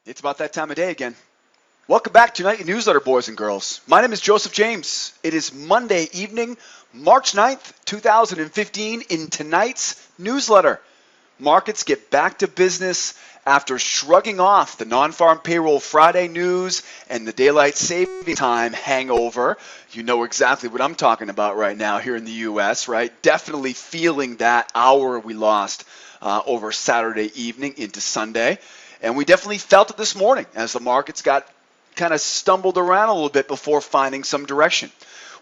It's about that time of day again. Welcome back to Nightly Newsletter, boys and girls. My name is Joseph James. It is Monday evening, March 9th, 2015. In tonight's newsletter, markets get back to business after shrugging off the non-farm payroll Friday news and the daylight saving time hangover. You know exactly what I'm talking about right now here in the U.S., right? Definitely feeling that hour we lost over Saturday evening into Sunday. And we definitely felt it this morning as the markets got kind of stumbled around a little bit before finding some direction.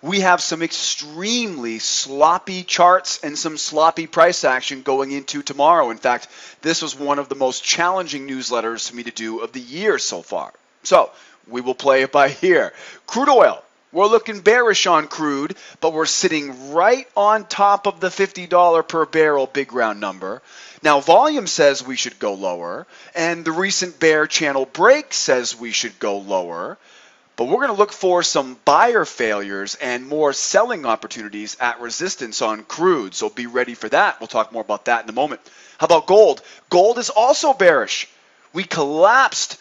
We have some extremely sloppy charts and some sloppy price action going into tomorrow. In fact, this was one of the most challenging newsletters for me to do of the year so far. So we will play it by ear. Crude oil. We're looking bearish on crude, but we're sitting right on top of the $50 per barrel big round number. Now, volume says we should go lower, and the recent bear channel break says we should go lower. But we're going to look for some buyer failures and more selling opportunities at resistance on crude, so be ready for that. We'll talk more about that in a moment. How about gold? Gold is also bearish. We collapsed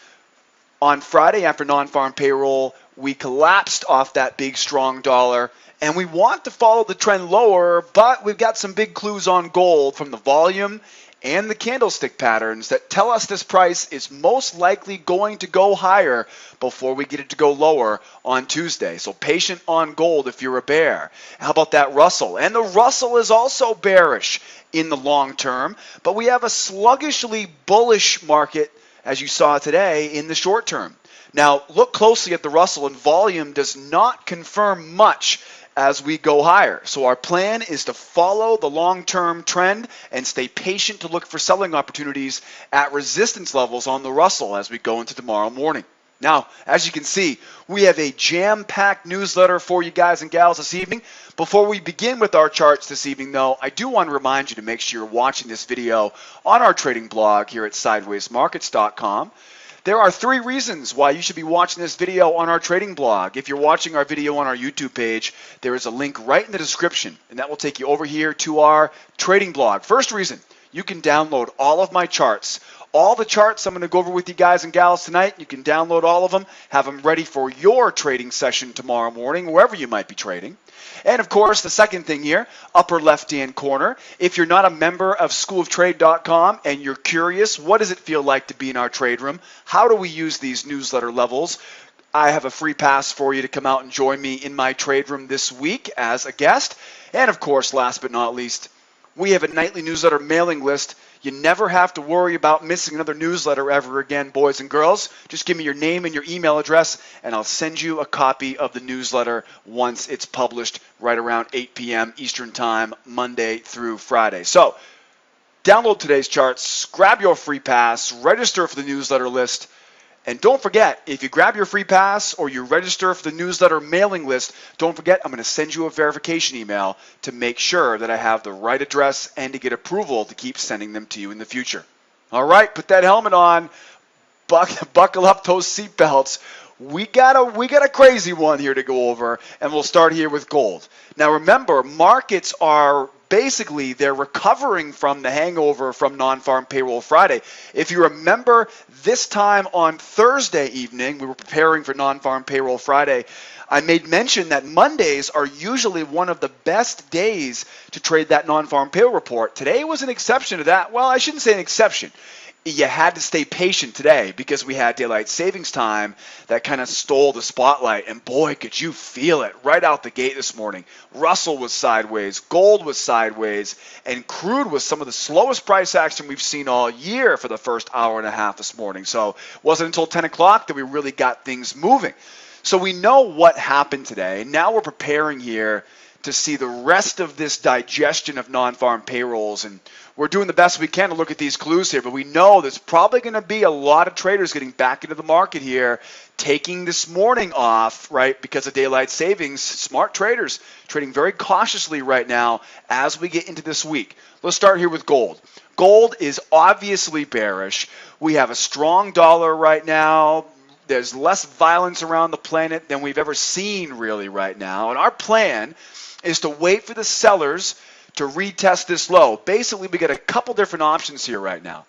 on Friday after non-farm payroll. We collapsed off that big, strong dollar, and we want to follow the trend lower, but we've got some big clues on gold from the volume and the candlestick patterns that tell us this price is most likely going to go higher before we get it to go lower on Tuesday. So patient on gold if you're a bear. How about that Russell? And the Russell is also bearish in the long term, but we have a sluggishly bullish market, as you saw today, in the short term. Now, look closely at the Russell, and volume does not confirm much as we go higher. So our plan is to follow the long-term trend and stay patient to look for selling opportunities at resistance levels on the Russell as we go into tomorrow morning. Now, as you can see, we have a jam-packed newsletter for you guys and gals this evening. Before we begin with our charts this evening, though, I do want to remind you to make sure you're watching this video on our trading blog here at sidewaysmarkets.com. There are 3 reasons why you should be watching this video on our trading blog. If you're watching our video on our YouTube page, there is a link right in the description, and that will take you over here to our trading blog. First reason, you can download all of my charts. All the charts I'm going to go over with you guys and gals tonight, you can download all of them, have them ready for your trading session tomorrow morning, wherever you might be trading. And of course, the second thing here, upper left-hand corner, if you're not a member of SchoolOfTrade.com and you're curious, what does it feel like to be in our trade room? How do we use these newsletter levels? I have a free pass for you to come out and join me in my trade room this week as a guest. And of course, last but not least, we have a nightly newsletter mailing list. You never have to worry about missing another newsletter ever again, boys and girls. Just give me your name and your email address, and I'll send you a copy of the newsletter once it's published right around 8 p.m. Eastern Time, Monday through Friday. So download today's charts, grab your free pass, register for the newsletter list, and don't forget, if you grab your free pass or you register for the newsletter mailing list, don't forget I'm going to send you a verification email to make sure that I have the right address and to get approval to keep sending them to you in the future. All right, put that helmet on, buckle up those seatbelts. We got a crazy one here to go over, and we'll start here with gold. Now remember, markets are basically, they're recovering from the hangover from non-farm payroll Friday. If you remember this time on Thursday evening, we were preparing for non-farm payroll Friday, I made mention that Mondays are usually one of the best days to trade that non-farm payroll report. Today was an exception to that. Well, I shouldn't say an exception. You had to stay patient today because we had daylight savings time that kind of stole the spotlight. And boy, could you feel it right out the gate this morning. Russell was sideways, gold was sideways, and crude was some of the slowest price action we've seen all year for the first hour and a half this morning. So it wasn't until 10 o'clock that we really got things moving. So we know what happened today. Now we're preparing here to see the rest of this digestion of non-farm payrolls, and we're doing the best we can to look at these clues here, but we know there's probably going to be a lot of traders getting back into the market here, taking this morning off, right, because of daylight savings. Smart traders trading very cautiously right now as we get into this week. Let's start here with gold. Gold is obviously bearish. We have a strong dollar right now. There's less violence around the planet than we've ever seen really right now, and our plan is to wait for the sellers to retest this low. Basically, we got a couple different options here right now.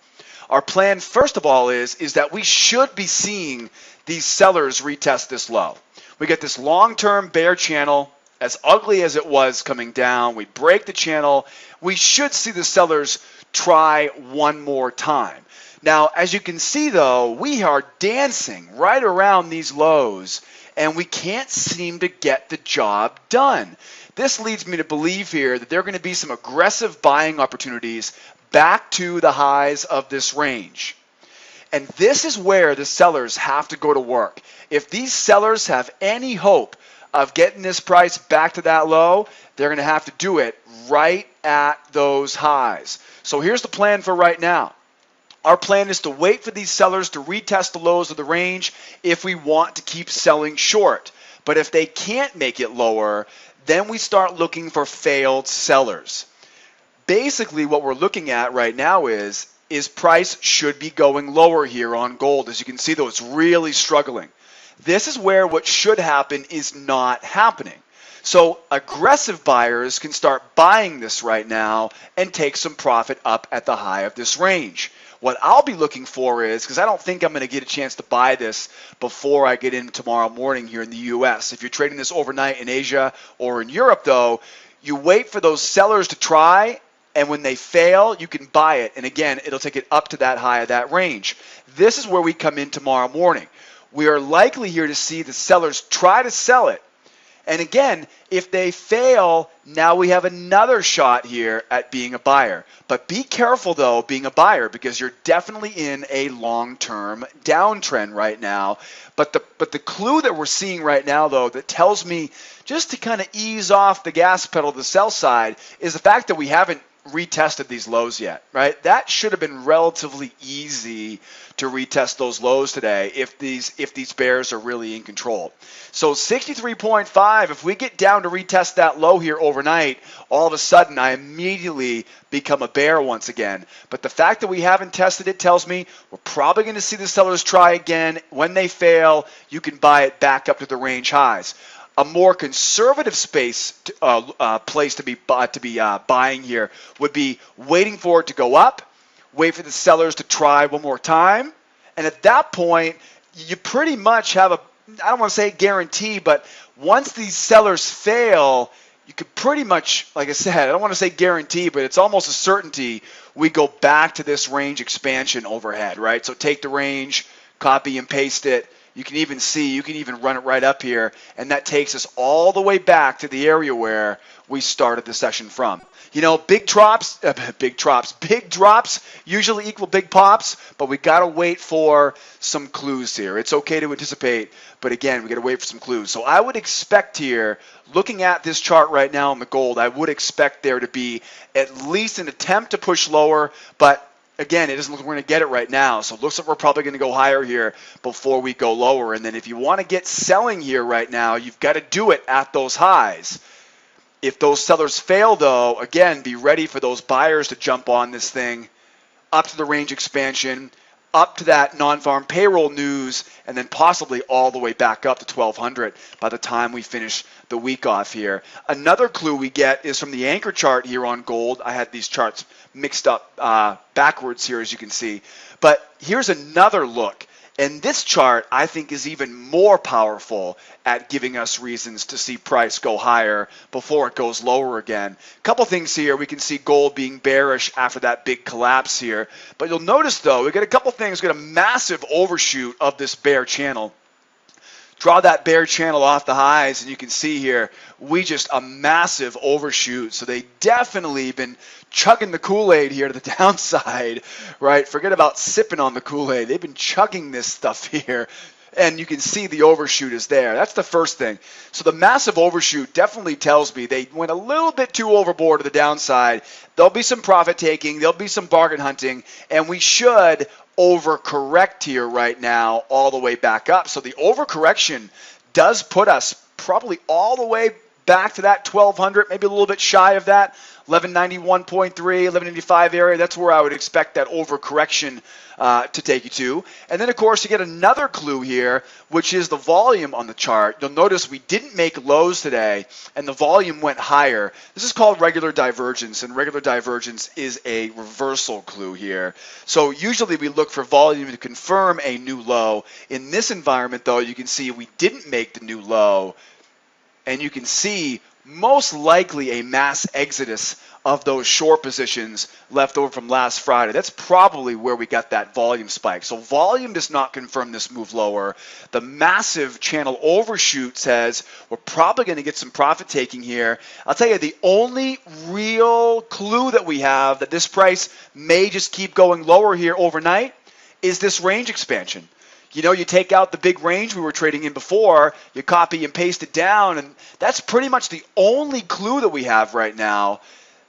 Our plan, first of all, is that we should be seeing these sellers retest this low. We get this long-term bear channel, as ugly as it was coming down. We break the channel. We should see the sellers try one more time. Now, as you can see, though, we are dancing right around these lows, and we can't seem to get the job done. This leads me to believe here that there are going to be some aggressive buying opportunities back to the highs of this range. And this is where the sellers have to go to work. If these sellers have any hope of getting this price back to that low, they're going to have to do it right at those highs. So here's the plan for right now. Our plan is to wait for these sellers to retest the lows of the range if we want to keep selling short. But if they can't make it lower, then we start looking for failed sellers. Basically, what we're looking at right now is price should be going lower here on gold. As you can see, though, it's really struggling. This is where what should happen is not happening. So aggressive buyers can start buying this right now and take some profit up at the high of this range. What I'll be looking for is, because I don't think I'm going to get a chance to buy this before I get in tomorrow morning here in the US. If you're trading this overnight in Asia or in Europe, though, you wait for those sellers to try, and when they fail, you can buy it. And again, it'll take it up to that high of that range. This is where we come in tomorrow morning. We are likely here to see the sellers try to sell it. And again, if they fail, now we have another shot here at being a buyer. But be careful, though, being a buyer, because you're definitely in a long-term downtrend right now. But the clue that we're seeing right now, though, that tells me just to kind of ease off the gas pedal to the sell side is the fact that we haven't retested these lows yet, right? That should have been relatively easy to retest those lows today if these bears are really in control. So 63.5, if we get down to retest that low here overnight, all of a sudden I immediately become a bear once again. But the fact that we haven't tested it tells me we're probably going to see the sellers try again. When they fail, you can buy it back up to the range highs. A more conservative place to be buying here would be waiting for it to go up, wait for the sellers to try one more time, and at that point, you pretty much have I don't want to say guarantee, but once these sellers fail, you could pretty much, like I said, I don't want to say guarantee, but it's almost a certainty we go back to this range expansion overhead, right? So take the range, copy and paste it. You can even run it right up here, and that takes us all the way back to the area where we started the session from. You know, big drops usually equal big pops, but we got to wait for some clues here. It's okay to anticipate, but again, we got to wait for some clues. So I would expect here, looking at this chart right now in the gold, I would expect there to be at least an attempt to push lower, but again, it doesn't look like we're going to get it right now, so it looks like we're probably going to go higher here before we go lower. And then if you want to get selling here right now, you've got to do it at those highs. If those sellers fail, though, again, be ready for those buyers to jump on this thing up to the range expansion, up to that non-farm payroll news, and then possibly all the way back up to 1,200 by the time we finish the week off here. Another clue we get is from the anchor chart here on gold. I had these charts mixed up backwards here, as you can see. But here's another look. And this chart, I think, is even more powerful at giving us reasons to see price go higher before it goes lower again. A couple things here. We can see gold being bearish after that big collapse here. But you'll notice, though, we got a couple things. We got a massive overshoot of this bear channel. Draw that bear channel off the highs, and you can see here, a massive overshoot. So they definitely been chugging the Kool-Aid here to the downside, right? Forget about sipping on the Kool-Aid. They've been chugging this stuff here, and you can see the overshoot is there. That's the first thing. So the massive overshoot definitely tells me they went a little bit too overboard to the downside. There'll be some profit taking. There'll be some bargain hunting, and we should overcorrect here right now all the way back up. So the overcorrection does put us probably all the way back to that 1200, maybe a little bit shy of that, 1191.3, 1185 area. That's where I would expect that overcorrection to take you to. And then, of course, you get another clue here, which is the volume on the chart. You'll notice we didn't make lows today, and the volume went higher. This is called regular divergence, and regular divergence is a reversal clue here. So usually we look for volume to confirm a new low. In this environment, though, you can see we didn't make the new low, and you can see most likely a mass exodus of those short positions left over from last Friday. That's probably where we got that volume spike. So volume does not confirm this move lower. The massive channel overshoot says we're probably going to get some profit taking here. I'll tell you, the only real clue that we have that this price may just keep going lower here overnight is this range expansion. You know, you take out the big range we were trading in before, you copy and paste it down, and that's pretty much the only clue that we have right now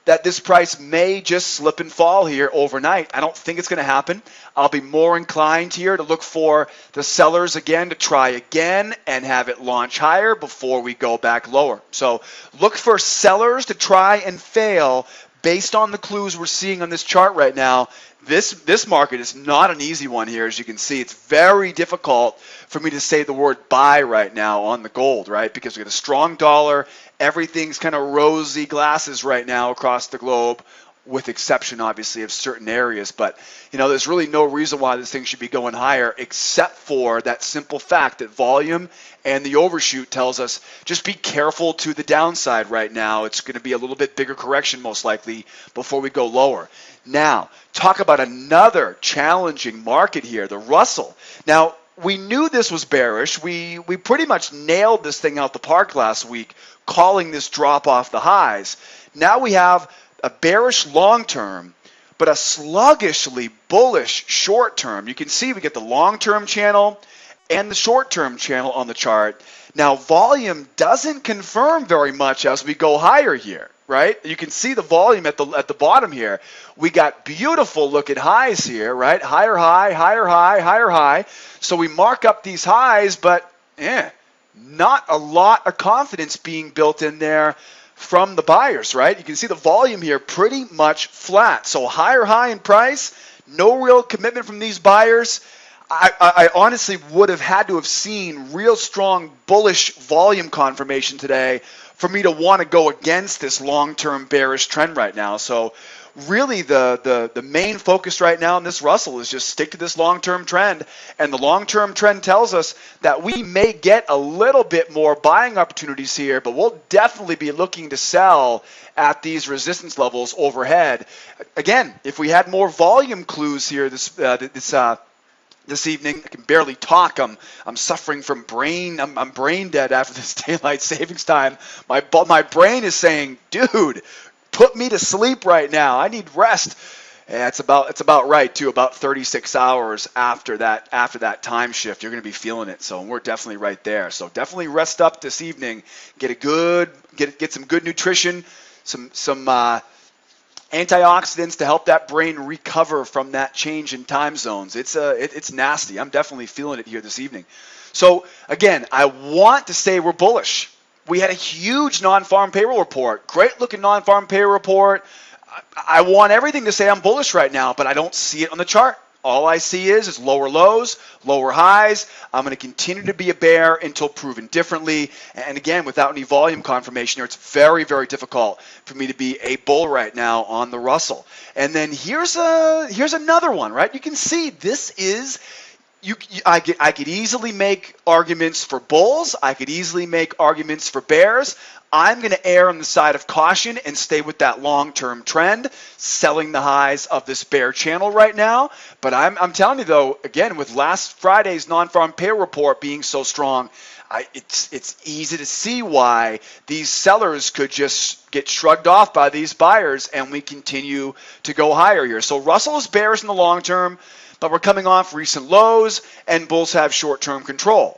that this price may just slip and fall here overnight. I don't think it's going to happen. I'll be more inclined here to look for the sellers again to try again and have it launch higher before we go back lower. So look for sellers to try and fail based on the clues we're seeing on this chart right now. This market is not an easy one here, as you can see. It's very difficult for me to say the word buy right now on the gold, right? Because we got a strong dollar. Everything's kind of rosy glasses right now across the globe, with exception, obviously, of certain areas. But, you know, there's really no reason why this thing should be going higher except for that simple fact that volume and the overshoot tells us just be careful to the downside right now. It's going to be a little bit bigger correction most likely before we go lower. Now, talk about another challenging market here, the Russell. Now, we knew this was bearish. We pretty much nailed this thing out the park last week, calling this drop off the highs. Now we have a bearish long term, but a sluggishly bullish short term. You can see we get the long term channel and the short term channel on the chart. Now, volume doesn't confirm very much as we go higher here, right? You can see the volume at the bottom here. We got beautiful looking highs here, right? Higher high, higher high, higher high. So we mark up these highs, but not a lot of confidence being built in there from the buyers, right? You can see the volume here pretty much flat. So higher high in price, no real commitment from these buyers. I honestly would have had to have seen real strong bullish volume confirmation today for me to want to go against this long-term bearish trend right now. So really the main focus right now in this Russell is just stick to this long-term trend. And the long-term trend tells us that we may get a little bit more buying opportunities here, but we'll definitely be looking to sell at these resistance levels overhead. Again, if we had more volume clues here this evening, I can barely talk. I'm suffering from I'm brain dead after this daylight savings time. My brain is saying, dude, put me to sleep right now. I need rest. And it's about right too. About 36 hours after that time shift, you're going to be feeling it. So we're definitely right there. So definitely rest up this evening. Get some good nutrition, some antioxidants to help that brain recover from that change in time zones. It's nasty. I'm definitely feeling it here this evening. So again, I want to say we're bullish. We had a huge non-farm payroll report, great looking non-farm payroll report. I want everything to say I'm bullish right now, but I don't see it on the chart. All I see is lower lows, lower highs. I'm going to continue to be a bear until proven differently. And again, without any volume confirmation here, it's very, very difficult for me to be a bull right now on the Russell. And then here's another one, right? You can see this is, I could easily make arguments for bulls. I could easily make arguments for bears. I'm going to err on the side of caution and stay with that long-term trend, selling the highs of this bear channel right now. But I'm telling you, though, again, with last Friday's non-farm payroll report being so strong, it's easy to see why these sellers could just get shrugged off by these buyers, and we continue to go higher here. So Russell is bearish in the long term, but we're coming off recent lows, and bulls have short-term control.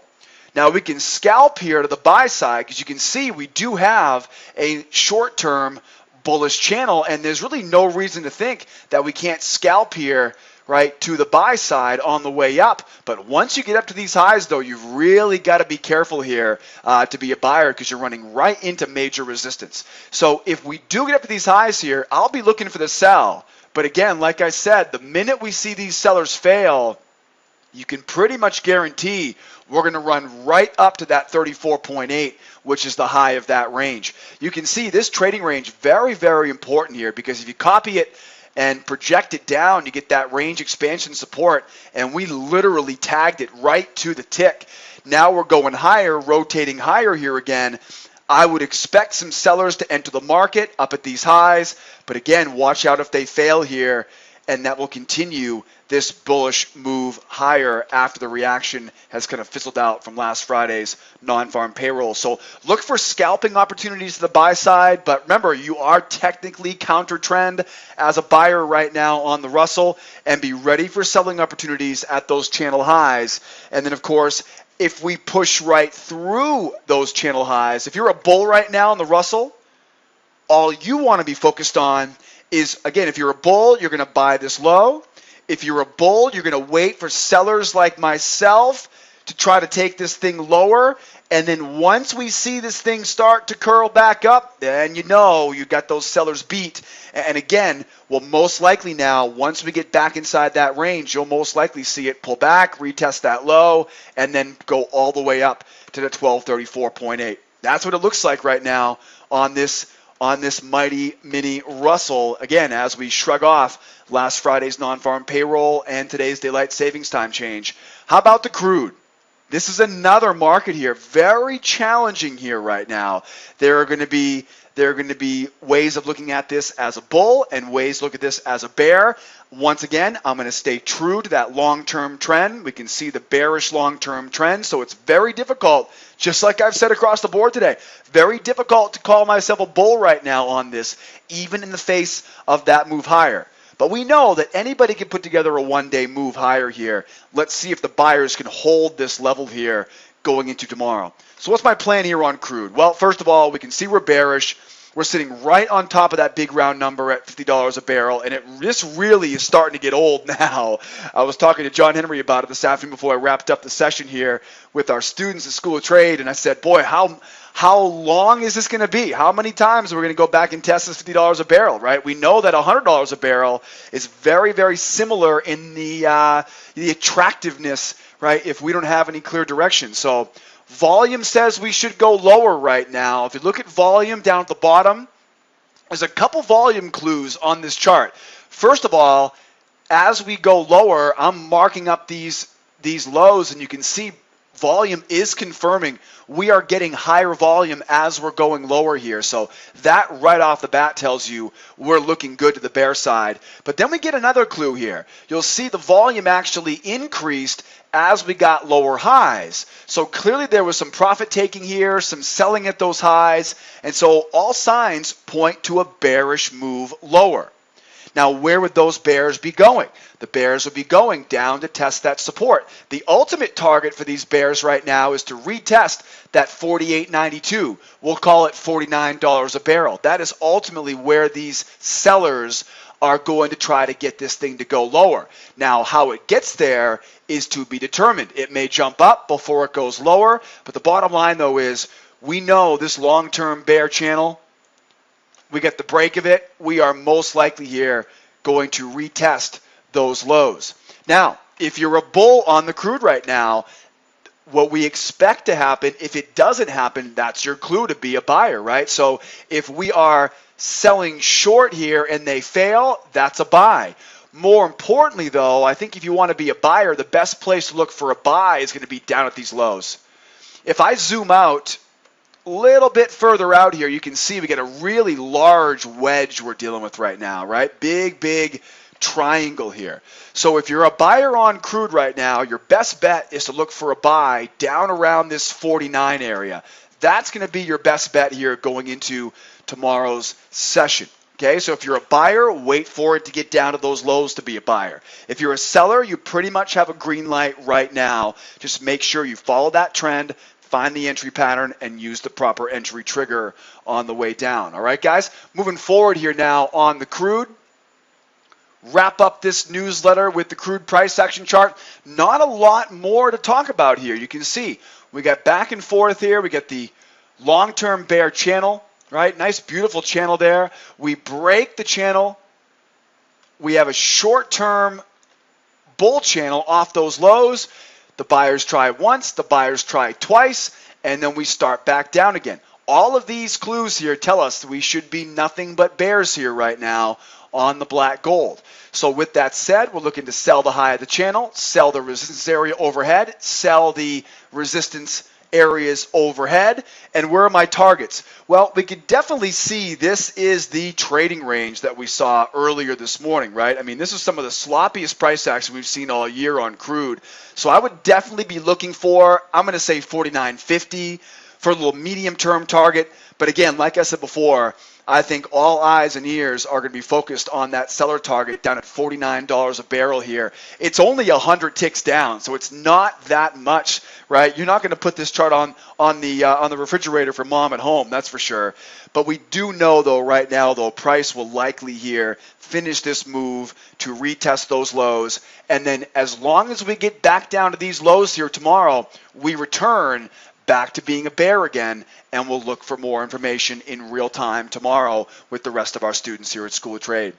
Now we can scalp here to the buy side because you can see we do have a short-term bullish channel, and there's really no reason to think that we can't scalp here right, to the buy side on the way up. But once you get up to these highs, though, you've really got to be careful here to be a buyer because you're running right into major resistance. So if we do get up to these highs here, I'll be looking for the sell. But again, like I said, the minute we see these sellers fail, you can pretty much guarantee we're going to run right up to that 34.8, which is the high of that range. You can see this trading range very, very important here because if you copy it and project it down, you get that range expansion support, and we literally tagged it right to the tick. Now we're going higher, rotating higher here again. I would expect some sellers to enter the market up at these highs, but again, watch out if they fail here, and that will continue this bullish move higher after the reaction has kind of fizzled out from last Friday's non-farm payroll. So look for scalping opportunities to the buy side, but remember, you are technically counter trend as a buyer right now on the Russell, and be ready for selling opportunities at those channel highs. And then, of course, if we push right through those channel highs, if you're a bull right now on the Russell, all you want to be focused on is, again, if you're a bull, you're going to buy this low. If you're a bull, you're going to wait for sellers like myself to try to take this thing lower. And then once we see this thing start to curl back up, then you know you got those sellers beat. And again, well, most likely now, once we get back inside that range, you'll most likely see it pull back, retest that low, and then go all the way up to the 1234.8. That's what it looks like right now on this mighty mini Russell, again, as we shrug off last Friday's non-farm payroll and today's daylight savings time change. How about the crude? This is another market here, very challenging here right now. There are going to be ways of looking at this as a bull and ways to look at this as a bear. Once again, I'm going to stay true to that long-term trend. We can see the bearish long-term trend, so it's very difficult, just like I've said across the board today, very difficult to call myself a bull right now on this, even in the face of that move higher. But we know that anybody can put together a one-day move higher here. Let's see if the buyers can hold this level here going into tomorrow. So what's my plan here on crude? Well, first of all, we can see we're bearish. We're sitting right on top of that big round number at $50 a barrel, and this really is starting to get old now. I was talking to John Henry about it this afternoon before I wrapped up the session here with our students at School of Trade, and I said, boy, how long is this going to be? How many times are we going to go back and test this $50 a barrel, right? We know that $100 a barrel is very, very similar in the attractiveness, right, if we don't have any clear direction. So volume says we should go lower right now. If you look at volume down at the bottom, there's a couple volume clues on this chart. First of all, as we go lower, I'm marking up these lows, and you can see volume is confirming we are getting higher volume as we're going lower here. So that right off the bat tells you we're looking good to the bear side. But then we get another clue here. You'll see the volume actually increased as we got lower highs. So clearly there was some profit taking here, some selling at those highs, and so all signs point to a bearish move lower. Now, where would those bears be going? The bears would be going down to test that support. The ultimate target for these bears right now is to retest that $48.92. We'll call it $49 a barrel. That is ultimately where these sellers are going to try to get this thing to go lower. Now, how it gets there is to be determined. It may jump up before it goes lower, but the bottom line, though, is we know this long-term bear channel, we get the break of it, we are most likely here going to retest those lows. Now, if you're a bull on the crude right now, what we expect to happen, if it doesn't happen, that's your clue to be a buyer, right? So if we are selling short here and they fail, that's a buy. More importantly, though, I think if you want to be a buyer, the best place to look for a buy is going to be down at these lows. If I zoom out a little bit further out here, you can see we get a really large wedge we're dealing with right now, right? Big triangle here. So if you're a buyer on crude right now, your best bet is to look for a buy down around this 49 area. That's going to be your best bet here going into tomorrow's session. Okay, so if you're a buyer, wait for it to get down to those lows to be a buyer. If you're a seller, you pretty much have a green light right now. Just make sure you follow that trend, find the entry pattern, and use the proper entry trigger on the way down. All right, guys, moving forward here now on the crude, wrap up this newsletter with the crude price action chart. Not a lot more to talk about here. You can see we got back and forth here. We got the long-term bear channel, right? Nice, beautiful channel there. We break the channel. We have a short-term bull channel off those lows. The buyers try once, the buyers try twice, and then we start back down again. All of these clues here tell us we should be nothing but bears here right now on the black gold. So with that said, we're looking to sell the high of the channel, sell the resistance area overhead, sell the resistance areas overhead. And where are my targets? Well, we can definitely see this is the trading range that we saw earlier this morning, right? I mean, this is some of the sloppiest price action we've seen all year on crude. So I would definitely be looking for, I'm going to say 49.50 for a little medium-term target. But again, like I said before, I think all eyes and ears are going to be focused on that seller target down at $49 a barrel here. It's only 100 ticks down, so it's not that much, right? You're not going to put this chart on the refrigerator for mom at home, that's for sure. But we do know, though, right now, though, price will likely here finish this move to retest those lows. And then as long as we get back down to these lows here tomorrow, we return back to being a bear again, and we'll look for more information in real time tomorrow with the rest of our students here at School of Trade.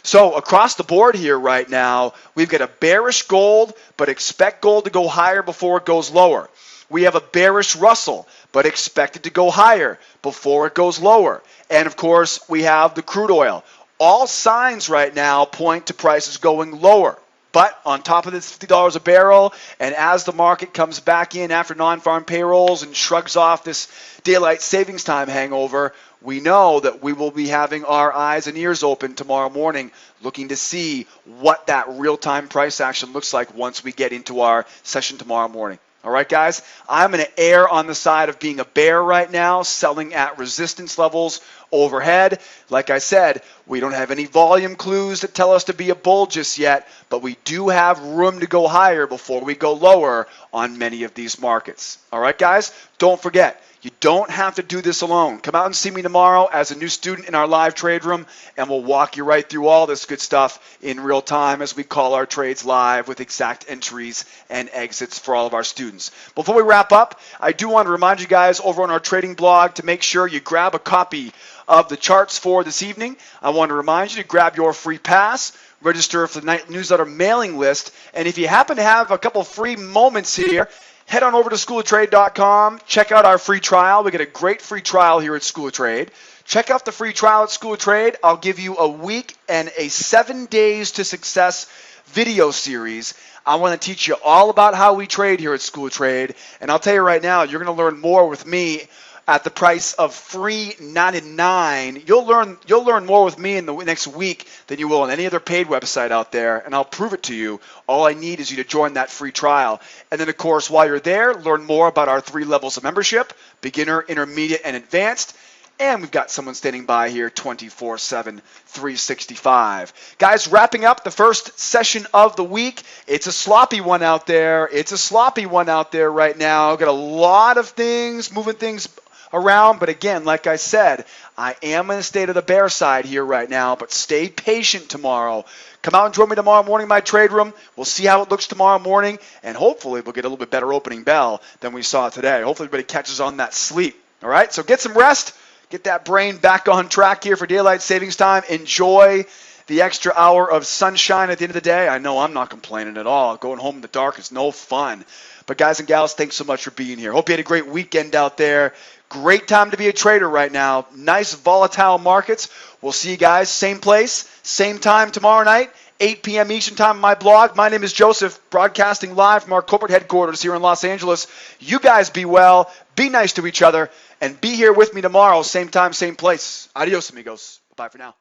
So across the board here right now, we've got a bearish gold, but expect gold to go higher before it goes lower. We have a bearish Russell, but expect it to go higher before it goes lower. And of course, we have the crude oil. All signs right now point to prices going lower. But on top of this $50 a barrel, and as the market comes back in after non-farm payrolls and shrugs off this daylight savings time hangover, we know that we will be having our eyes and ears open tomorrow morning looking to see what that real-time price action looks like once we get into our session tomorrow morning. All right, guys, I'm going to err on the side of being a bear right now, selling at resistance levels overhead. Like I said, we don't have any volume clues that tell us to be a bull just yet, but we do have room to go higher before we go lower on many of these markets. All right, guys, don't forget, you don't have to do this alone. Come out and see me tomorrow as a new student in our live trade room, and we'll walk you right through all this good stuff in real time as we call our trades live with exact entries and exits for all of our students. Before we wrap up, I do want to remind you guys over on our trading blog to make sure you grab a copy of the charts for this evening. I want to remind you to grab your free pass, register for the night newsletter mailing list, and if you happen to have a couple free moments here, head on over to SchoolOfTrade.com. Check out our free trial. We get a great free trial here at School of Trade. Check out the free trial at School of Trade. I'll give you a week and a 7 days to success video series. I want to teach you all about how we trade here at School of Trade. And I'll tell you right now, you're going to learn more with me at the price of $3.99. You'll learn more with me in the next week than you will on any other paid website out there, and I'll prove it to you. All I need is you to join that free trial. And then, of course, while you're there, learn more about our 3 levels of membership: beginner, intermediate, and advanced. And we've got someone standing by here 24/7, 365. Guys, wrapping up the first session of the week. It's a sloppy one out there. It's a sloppy one out there right now. Got a lot of things, moving things around, but again, like I said, I am in a state of the bear side here right now, but stay patient tomorrow. Come out and join me tomorrow morning in my trade room. We'll see how it looks tomorrow morning, and hopefully we'll get a little bit better opening bell than we saw today. Hopefully everybody catches on that sleep. All right, so get some rest. Get that brain back on track here for daylight savings time. Enjoy the extra hour of sunshine at the end of the day. I know I'm not complaining at all. Going home in the dark is no fun. But guys and gals, thanks so much for being here. Hope you had a great weekend out there. Great time to be a trader right now. Nice volatile markets. We'll see you guys same place, same time tomorrow night, 8 p.m. Eastern time on my blog. My name is Joseph, broadcasting live from our corporate headquarters here in Los Angeles. You guys be well, be nice to each other, and be here with me tomorrow, same time, same place. Adios, amigos. Bye for now.